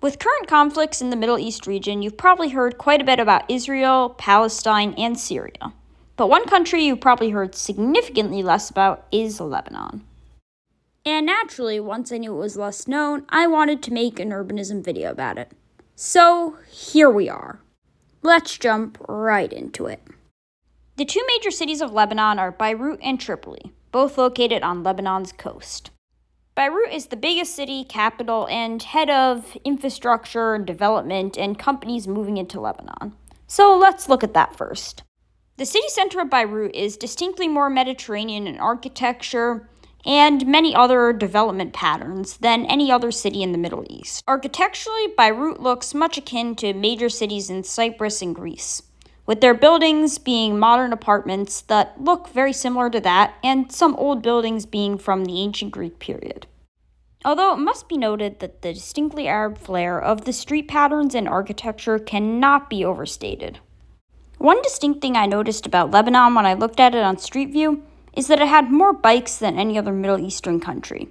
With current conflicts in the Middle East region, you've probably heard quite a bit about Israel, Palestine, and Syria. But one country you've probably heard significantly less about is Lebanon. And naturally, once I knew it was less known, I wanted to make an urbanism video about it. So here we are. Let's jump right into it. The two major cities of Lebanon are Beirut and Tripoli, both located on Lebanon's coast. Beirut is the biggest city, capital, and head of infrastructure and development and companies moving into Lebanon. So let's look at that first. The city center of Beirut is distinctly more Mediterranean in architecture and many other development patterns than any other city in the Middle East. Architecturally, Beirut looks much akin to major cities in Cyprus and Greece, with their buildings being modern apartments that look very similar to that, and some old buildings being from the ancient Greek period. Although it must be noted that the distinctly Arab flair of the street patterns and architecture cannot be overstated. One distinct thing I noticed about Lebanon when I looked at it on Street View is that it had more bikes than any other Middle Eastern country.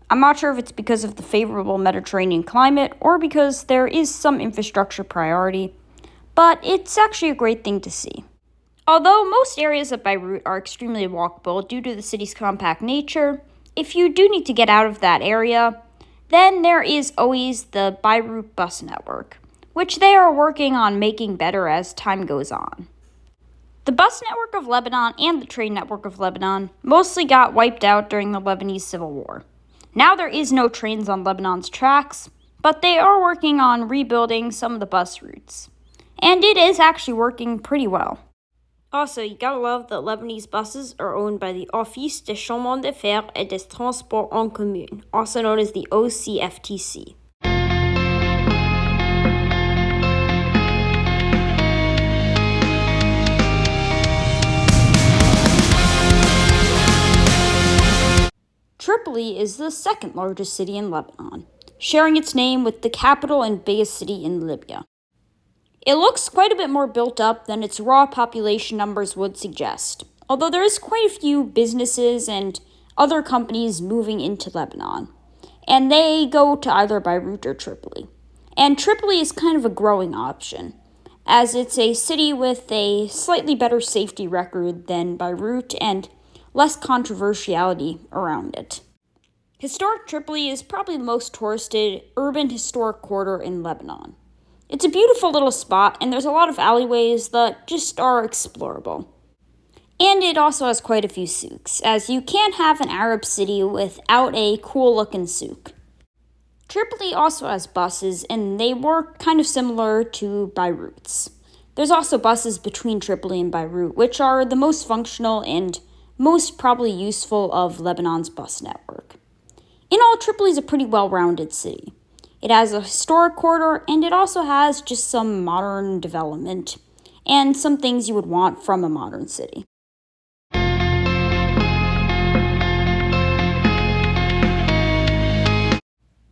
I'm not sure if it's because of the favorable Mediterranean climate or because there is some infrastructure priority, but it's actually a great thing to see. Although most areas of Beirut are extremely walkable due to the city's compact nature, if you do need to get out of that area, then there is always the Beirut bus network, which they are working on making better as time goes on. The bus network of Lebanon and the train network of Lebanon mostly got wiped out during the Lebanese Civil War. Now there is no trains on Lebanon's tracks, but they are working on rebuilding some of the bus routes. And it is actually working pretty well. Also, you gotta love that Lebanese buses are owned by the Office des Chemins de Fer et des Transports en Commun, also known as the OCFTC. Tripoli is the second largest city in Lebanon, sharing its name with the capital and biggest city in Libya. It looks quite a bit more built up than its raw population numbers would suggest, although there is quite a few businesses and other companies moving into Lebanon, and they go to either Beirut or Tripoli. And Tripoli is kind of a growing option, as it's a city with a slightly better safety record than Beirut and less controversiality around it. Historic Tripoli is probably the most touristed urban historic quarter in Lebanon. It's a beautiful little spot, and there's a lot of alleyways that just are explorable. And it also has quite a few souks, as you can't have an Arab city without a cool-looking souk. Tripoli also has buses, and they work kind of similar to Beirut's. There's also buses between Tripoli and Beirut, which are the most functional and most probably useful of Lebanon's bus network. In all, Tripoli is a pretty well-rounded city. It has a historic quarter, and it also has just some modern development and some things you would want from a modern city.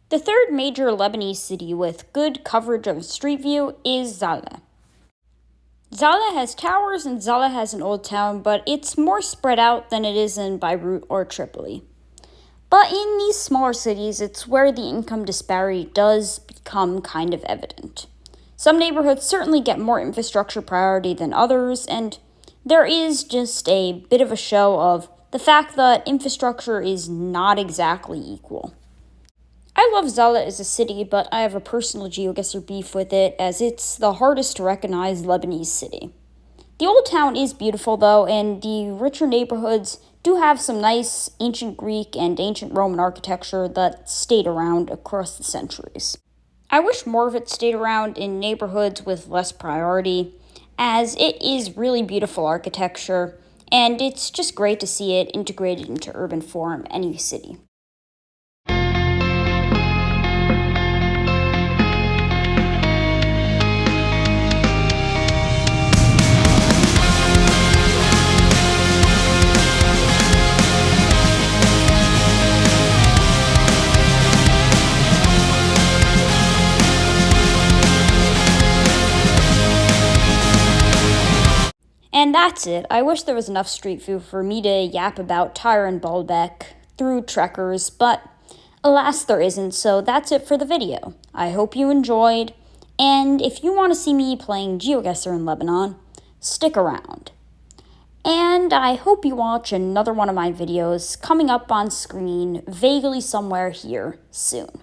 The third major Lebanese city with good coverage of Street View is Zaleh. Zaleh has towers and Zaleh has an old town, but it's more spread out than it is in Beirut or Tripoli. But in these smaller cities, it's where the income disparity does become kind of evident. Some neighborhoods certainly get more infrastructure priority than others, and there is just a bit of a show of the fact that infrastructure is not exactly equal. I love Zaleh as a city, but I have a personal GeoGuessr beef with it, as it's the hardest to recognize Lebanese city. The old town is beautiful, though, and the richer neighborhoods do have some nice ancient Greek and ancient Roman architecture that stayed around across the centuries. I wish more of it stayed around in neighborhoods with less priority, as it is really beautiful architecture, and it's just great to see it integrated into urban form any city. And that's it. I wish there was enough Street View for me to yap about Tyre and Baalbek through trekkers, but alas there isn't, so that's it for the video. I hope you enjoyed, and if you want to see me playing GeoGuessr in Lebanon, stick around. And I hope you watch another one of my videos coming up on screen vaguely somewhere here soon.